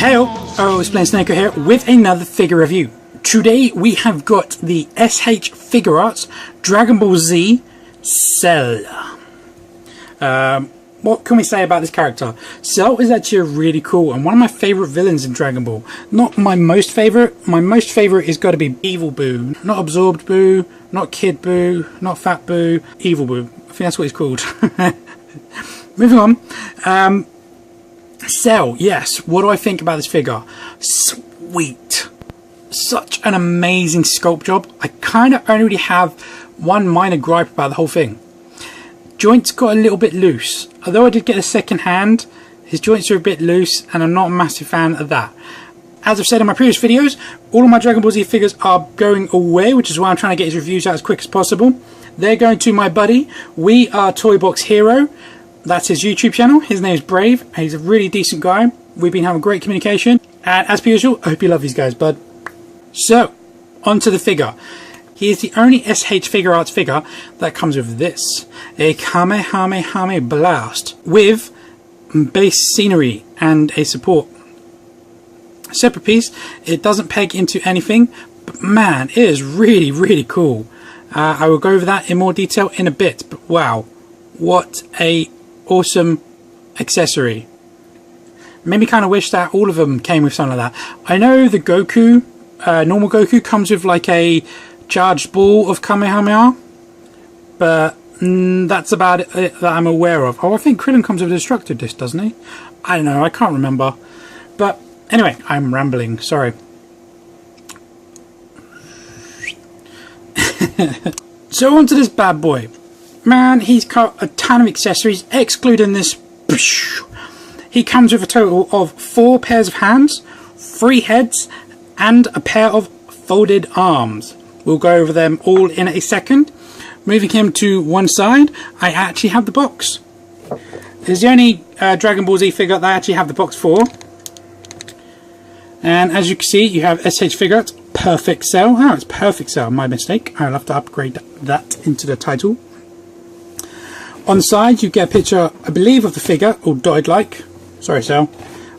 Hello, Snake here with another figure review. Today we have got the S.Figuarts Dragon Ball Z Cell. What can we say about this character? Cell is actually really cool and one of my favourite villains in Dragon Ball. Not my most favourite. My most favourite is got to be Evil Boo. Not Absorbed Boo, not Kid Boo, not Fat Boo, Evil Boo. I think that's what he's called. Moving on. Cell, yes. What do I think about this figure? Sweet. Such an amazing sculpt job. I kind of only really have one minor gripe about the whole thing. Joints got a little bit loose. Although I did get a second hand, his joints are a bit loose and I'm not a massive fan of that. As I've said in my previous videos, all of my Dragon Ball Z figures are going away, which is why I'm trying to get his reviews out as quick as possible. They're going to my buddy, WeRToyBoxHero. That's his YouTube channel. His name is Brave. He's a really decent guy. We've been having great communication. And as per usual, I hope you love these guys, bud. So, onto the figure. He is the only S.Figuarts figure that comes with this. A Kamehameha Blast with base scenery and a support. Separate piece. It doesn't peg into anything, but man, it is really, really cool. I will go over that in more detail in a bit, but wow, what a awesome accessory. Made me kind of wish that all of them came with something like that. I know the Goku, normal Goku comes with like a charged ball of Kamehameha, but that's about it that I'm aware of. Oh, I think Krillin comes with a destructive disc, doesn't he? I don't know, I can't remember. But anyway, I'm rambling, sorry. So on to this bad boy. Man, he's got a ton of accessories, excluding this. He comes with a total of 4 pairs of hands, 3 heads, and a pair of folded arms. We'll go over them all in a second. Moving him to one side, I actually have the box. It's the only Dragon Ball Z figure that I actually have the box for. And as you can see, you have S.Figuarts Perfect Cell. Oh, it's Perfect Cell, my mistake. I'll have to upgrade that into the title. On the side, you get a picture, I believe, of the figure, or dotted like. Sorry, Cell.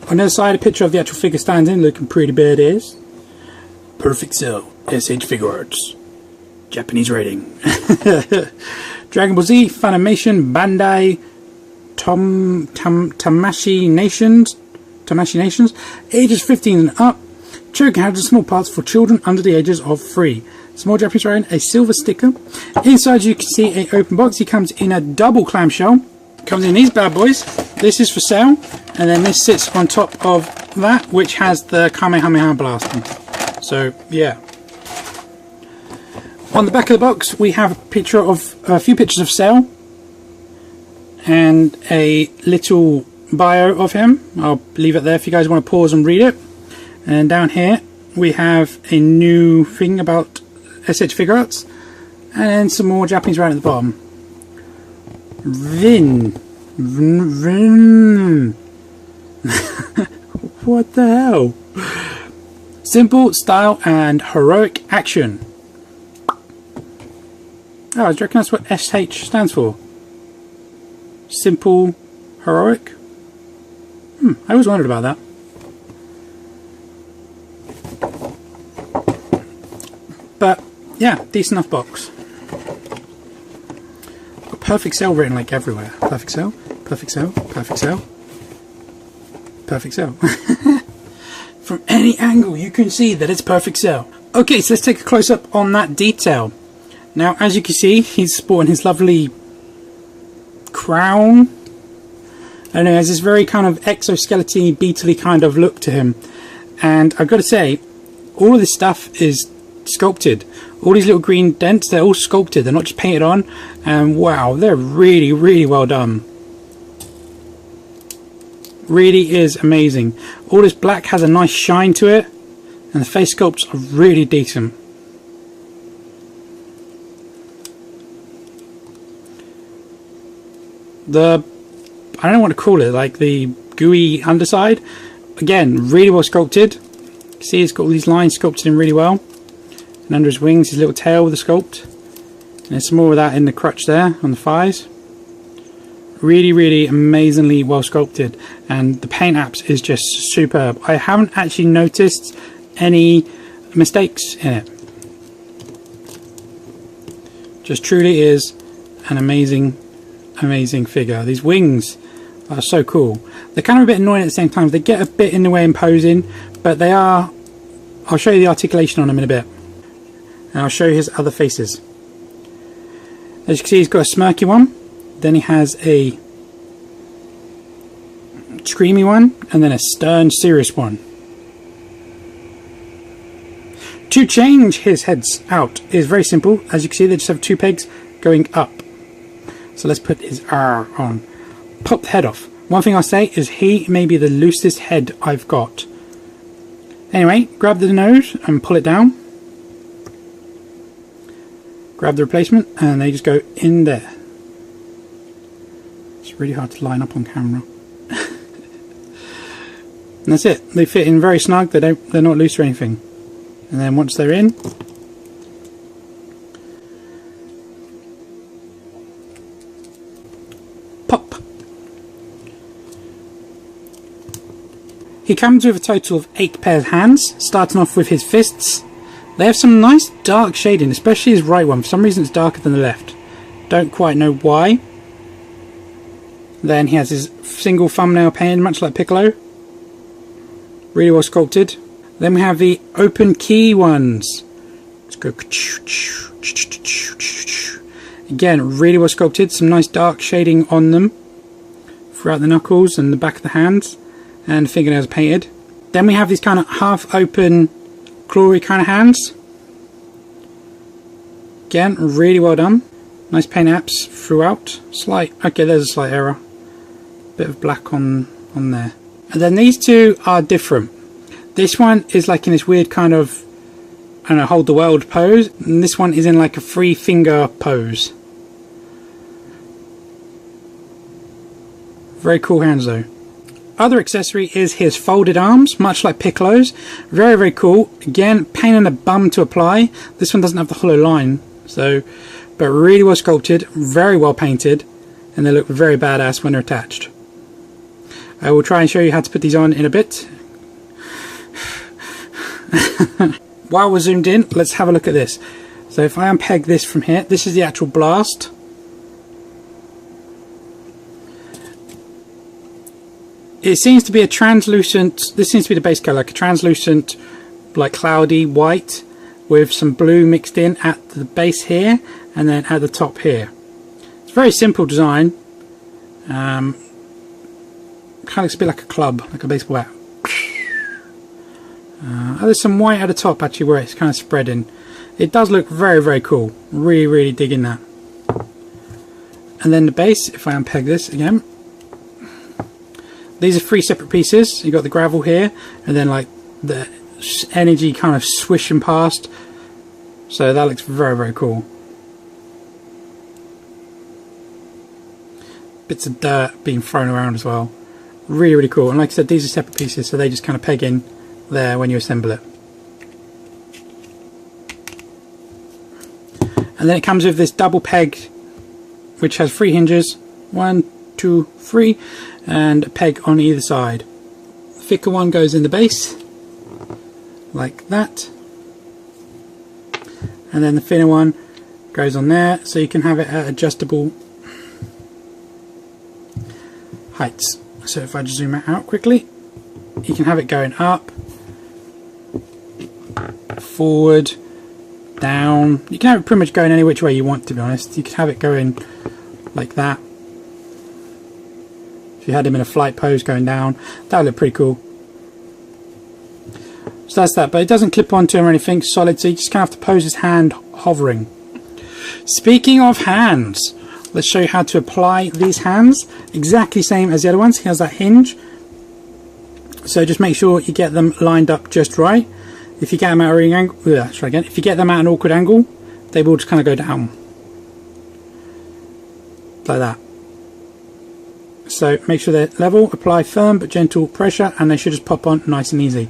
On the other side, a picture of the actual figure standing, looking pretty badass. Perfect Cell, S.Figuarts. Japanese rating. Dragon Ball Z, Funimation, Bandai, Tamashii Nations, ages 15 and up. Choke has small parts for children under the ages of 3. Small Japanese writing, a silver sticker. Inside you can see an open box. He comes in a double clamshell. Comes in these bad boys. This is for sale. And then this sits on top of that, which has the Kamehameha blasting. So, yeah. On the back of the box, we have a few pictures of Cell. And a little bio of him. I'll leave it there if you guys want to pause and read it. And down here, we have a new thing about S.Figuarts, and then some more Japanese right at the bottom. Vin. What the hell? Simple, style, and heroic action. Oh, I reckon that's what SH stands for. Simple, heroic. I always wondered about that. But yeah, decent enough box. Got Perfect Cell written like everywhere. Perfect Cell, Perfect Cell, Perfect Cell, Perfect Cell. From any angle you can see that it's Perfect Cell. Okay, so let's take a close up on that detail. Now, as you can see, he's sporting his lovely crown. I don't know, he has this very kind of exoskeleton-y, beetle-y kind of look to him. And I've got to say, all of this stuff is sculpted. All these little green dents, they're all sculpted. They're not just painted on. And wow, they're really, really well done. Really is amazing. All this black has a nice shine to it. And the face sculpts are really decent. I don't know what to call it, like the gooey underside. Again, really well sculpted. See, it's got all these lines sculpted in really well. And under his wings, his little tail with the sculpt. And there's some more of that in the crutch there, on the thighs. Really amazingly well sculpted, and the paint apps is just superb. I haven't actually noticed any mistakes in it. Just truly is an amazing figure. These wings are so cool. They're kind of a bit annoying at the same time. They get a bit in the way in posing, but they are. I'll show you the articulation on them in a bit, and I'll show you his other faces. As you can see, he's got a smirky one, then he has a screamy one, and then a stern, serious one. To change his heads out is very simple. As you can see, they just have 2 pegs going up. So let's put his R on. Pop the head off. One thing I'll say is he may be the loosest head I've got. Anyway, grab the nose and pull it down. Grab the replacement and they just go in there. It's really hard to line up on camera. And that's it. They fit in very snug. They're not loose or anything. And then once they're in, pop. He comes with a total of 8 pairs of hands, starting off with his fists. They have some nice dark shading, especially his right one. For some reason it's darker than the left. Don't quite know why. Then he has his single thumbnail painted, much like Piccolo. Really well sculpted. Then we have the open key ones. Let's go. Again, really well sculpted. Some nice dark shading on them throughout the knuckles and the back of the hands, and fingernails painted. Then we have these kind of half open, clawy kind of hands. Again, really well done. Nice paint apps throughout. Okay, there's a slight error. Bit of black on there. And then these two are different. This one is like in this weird kind of, I don't know, hold the world pose, and this one is in like a 3-finger pose. Very cool hands though. Other accessory is his folded arms, much like Piccolo's. Very cool. Again, pain in the bum to apply. This one doesn't have the hollow line, so, but really well sculpted, very well painted, and they look very badass when they're attached. I will try and show you how to put these on in a bit. While we're zoomed in, let's have a look at this. So if I unpeg this from here, this is the actual blast. It seems to be a translucent, this seems to be the base colour, like a translucent, like cloudy white with some blue mixed in at the base here and then at the top here. It's a very simple design. Kind of looks a bit like a club, like a baseball bat. There's some white at the top actually where it's kind of spreading. It does look very cool. Really digging that. And then the base, if I unpeg this again. These are 3 separate pieces. You've got the gravel here and then like the energy kind of swishing past. So that looks very cool. Bits of dirt being thrown around as well. Really cool. And like I said, these are separate pieces, so they just kind of peg in there when you assemble it. And then it comes with this double peg which has 3 hinges, 1, 2, 3, and a peg on either side. The thicker one goes in the base like that, and then the thinner one goes on there, so you can have it at adjustable heights. So if I just zoom it out quickly, you can have it going up, forward, down. You can have it pretty much going any which way you want, to be honest. You could have it going like that. If you had him in a flight pose going down, that would look pretty cool. So that's that, but it doesn't clip onto him or anything solid, so you just kind of have to pose his hand hovering. Speaking of hands, let's show you how to apply these hands. Exactly same as the other ones. He has that hinge, so just make sure you get them lined up just right. If you get them at an angle, try again. If you get them at an awkward angle, they will just kind of go down like that. So make sure they're level, apply firm but gentle pressure, and they should just pop on nice and easy.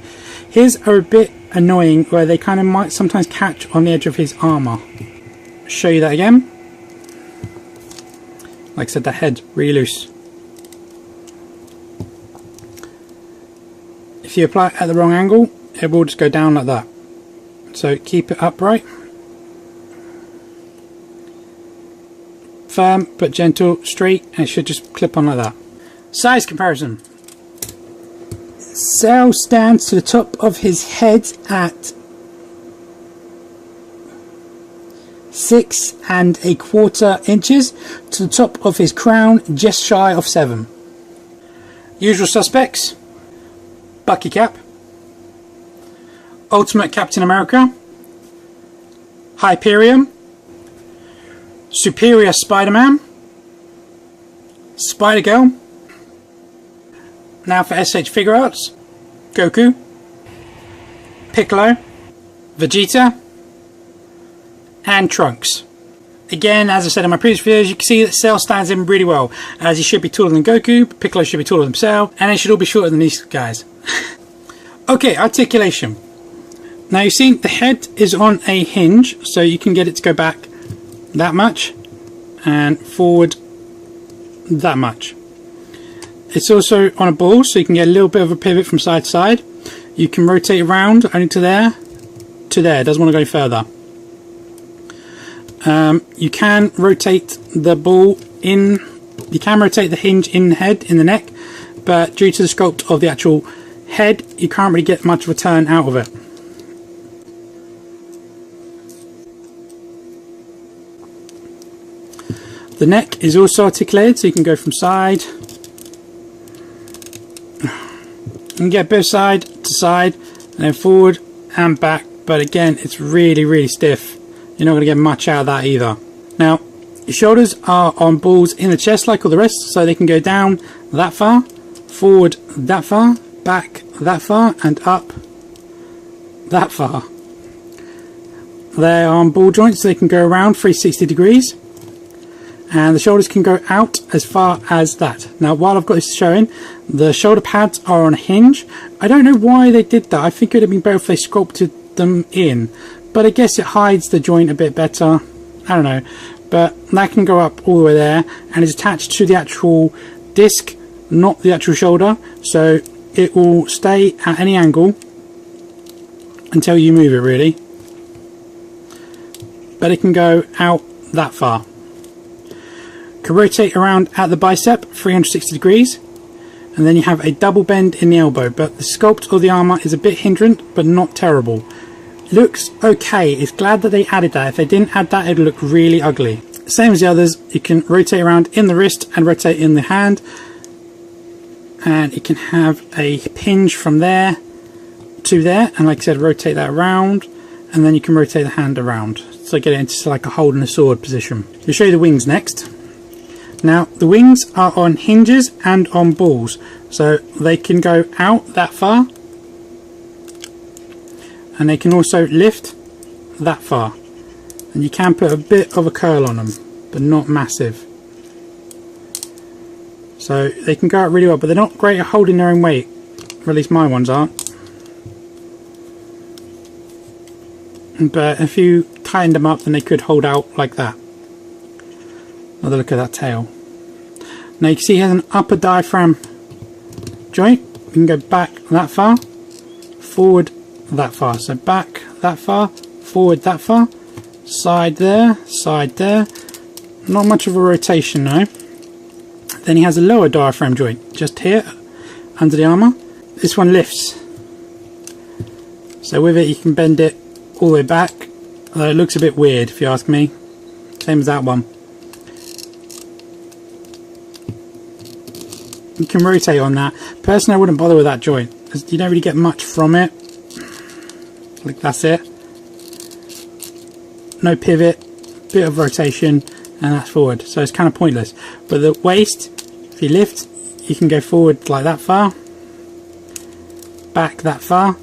His are a bit annoying where they kind of might sometimes catch on the edge of his armour. Show you that again. Like I said, that head really loose. if you apply it at the wrong angle, it will just go down like that. So keep it upright. Firm but gentle, straight, and it should just clip on like that. Size comparison. Cell stands to the top of his head at 6¼ inches, to the top of his crown just shy of 7. Usual suspects: Bucky Cap, Ultimate Captain America, Hyperion, Superior Spider-Man, Spider-Girl. Now for S.Figuarts: Goku, Piccolo, Vegeta, and Trunks. Again, as I said in my previous videos, you can see that Cell stands in really well, as he should be taller than Goku, Piccolo should be taller than himself, and he should all be shorter than these guys. Okay, articulation. Now you've seen the head is on a hinge, so you can get it to go back that much and forward that much. It's also on a ball, so you can get a little bit of a pivot from side to side. You can rotate around only to there, it doesn't want to go any further. You can rotate the ball in, you can rotate the hinge in the head, in the neck, but due to the sculpt of the actual head, you can't really get much of a turn out of it. The neck is also articulated, so you can go from side. You can get both side to side, and then forward and back, but again, it's really stiff. You're not going to get much out of that either. Now, your shoulders are on balls in the chest like all the rest, so they can go down that far, forward that far, back that far, and up that far. They're on ball joints, so they can go around 360 degrees. And the shoulders can go out as far as that. Now, while I've got this showing, the shoulder pads are on a hinge. I don't know why they did that. I think it would have been better if they sculpted them in. But I guess it hides the joint a bit better. I don't know. But that can go up all the way there. And is attached to the actual disc, not the actual shoulder. So it will stay at any angle until you move it, really. But it can go out that far. Can rotate around at the bicep 360 degrees, and then you have a double bend in the elbow, but the sculpt of the armour is a bit hindrant but not terrible. Looks okay. It's glad that they added that. If they didn't add that, it would look really ugly. Same as the others, you can rotate around in the wrist and rotate in the hand, and you can have a hinge from there to there, and like I said, rotate that around, and then you can rotate the hand around, so get it into like a holding a sword position. I'll show you the wings next. Now, the wings are on hinges and on balls, so they can go out that far, and they can also lift that far, and you can put a bit of a curl on them, but not massive. So they can go out really well, but they're not great at holding their own weight, or at least my ones aren't. But if you tightened them up, then they could hold out like that. Another look at that tail. Now you can see he has an upper diaphragm joint. You can go back that far, forward that far. So back that far, forward that far, side there, not much of a rotation though. Then he has a lower diaphragm joint just here under the armour. This one lifts, so with it you can bend it all the way back, although it looks a bit weird if you ask me. Same as that one. You can rotate on that. Personally, I wouldn't bother with that joint because you don't really get much from it. Like, that's it. No pivot, bit of rotation, and that's forward. So it's kind of pointless. But the waist, if you lift, you can go forward like that far, back that far,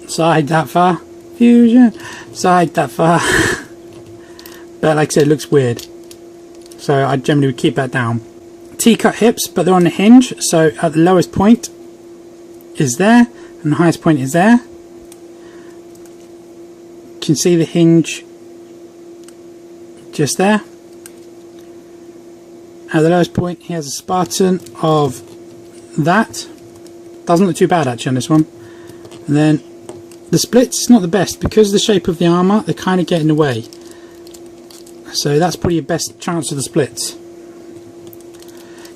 side that far, fusion, side that far. But like I said, it looks weird. So I generally would keep that down. T-cut hips, but they're on the hinge, so at the lowest point is there and the highest point is there. You can see the hinge just there. At the lowest point he has a Spartan of that, Doesn't look too bad actually on this one. And then the splits is not the best because of the shape of the armour. They kind of get in the way. So that's probably your best chance of the splits.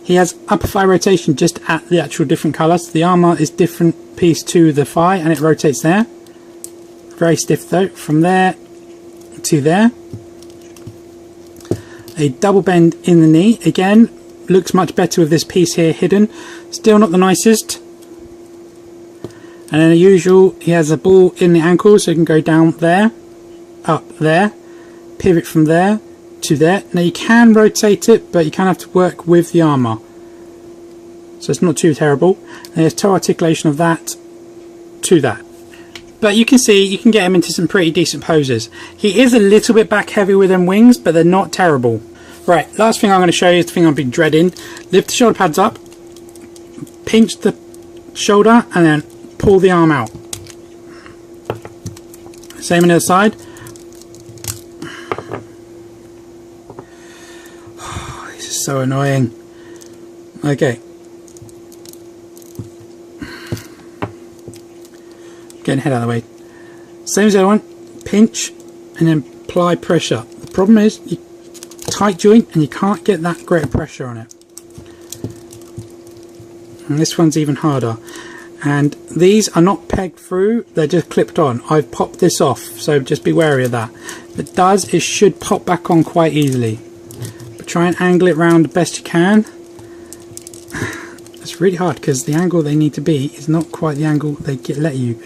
He has upper thigh rotation just at the actual different colours. The armour is different piece to the thigh and it rotates there. Very stiff though, from there to there. A double bend in the knee, again, looks much better with this piece here hidden. Still not the nicest. And then as usual, he has a ball in the ankle, so he can go down there, up there, pivot from there to there. Now you can rotate it, but you kind of have to work with the armour. So it's not too terrible. And there's toe articulation of that to that. But you can see, you can get him into some pretty decent poses. He is a little bit back heavy with them wings, but they're not terrible. Right, last thing I'm going to show you is the thing I've been dreading. Lift the shoulder pads up, pinch the shoulder, and then pull the arm out. Same on the other side. Oh, this is so annoying. Okay. Getting head out of the way. Same as the other one. Pinch and then apply pressure. The problem is you tight joint and you can't get that great pressure on it. And this one's even harder. And these are not pegged through, they're just clipped on. I've popped this off, so just be wary of that. If it does, it should pop back on quite easily. But try and angle it round the best you can. It's really hard because the angle they need to be is not quite the angle they let you.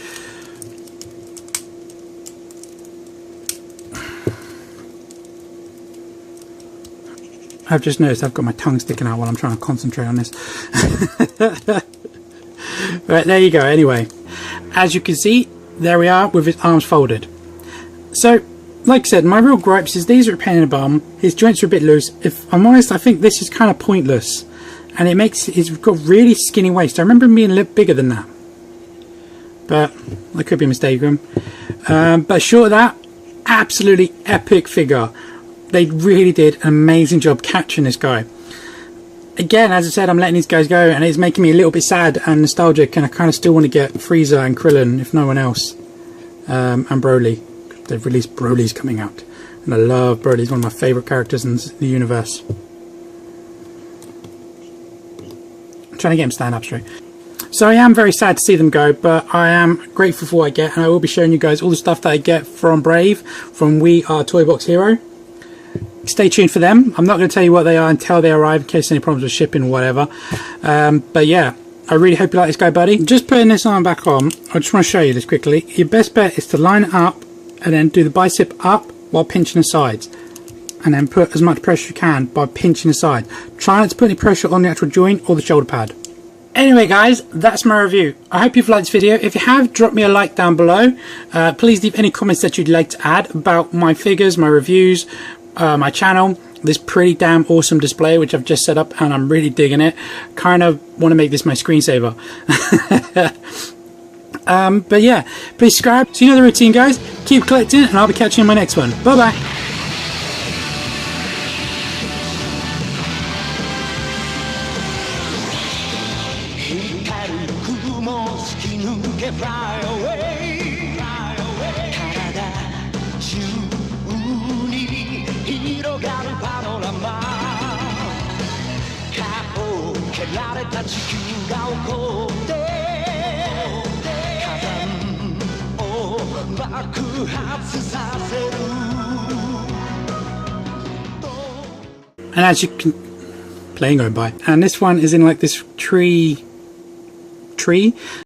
I've just noticed I've got my tongue sticking out while I'm trying to concentrate on this. Right, there you go. Anyway, as you can see, there we are with his arms folded. So, like I said, my real gripes is these are a pain in the bum. His joints are a bit loose. If I'm honest, I think this is kind of pointless. And it makes, he's got really skinny waist. I remember him being a little bigger than that. But I could be mistaken. But short of that, absolutely epic figure. They really did an amazing job capturing this guy. Again, as I said, I'm letting these guys go and it's making me a little bit sad and nostalgic, and I kind of still want to get Frieza and Krillin, if no one else, and Broly. They've released Broly's coming out, and I love Broly. He's one of my favourite characters in the universe. I'm trying to get him to stand up straight. So I am very sad to see them go, but I am grateful for what I get, and I will be showing you guys all the stuff that I get from Brave, from WeRToyBoxHero. Stay tuned for them. I'm not going to tell you what they are until they arrive, in case any problems with shipping or whatever. But yeah, I really hope you like this guy, buddy. Just putting this arm back on, I just want to show you this quickly. Your best bet is to line it up and then do the bicep up while pinching the sides. And then put as much pressure as you can by pinching the side. Try not to put any pressure on the actual joint or the shoulder pad. Anyway guys, that's my review. I hope you've liked this video. If you have, drop me a like down below. Please leave any comments that you'd like to add about my figures, my reviews, my channel, this pretty damn awesome display which I've just set up and I'm really digging it. Kind of want to make this my screensaver. But yeah, please subscribe. So you know the routine guys, keep collecting and I'll be catching you in my next one. Bye bye. Fly away, fly away. 体中に広がるパノラマ。かけられた地球が起こって火山を爆発させる。And as you can, playing going by, and this one is in like this tree.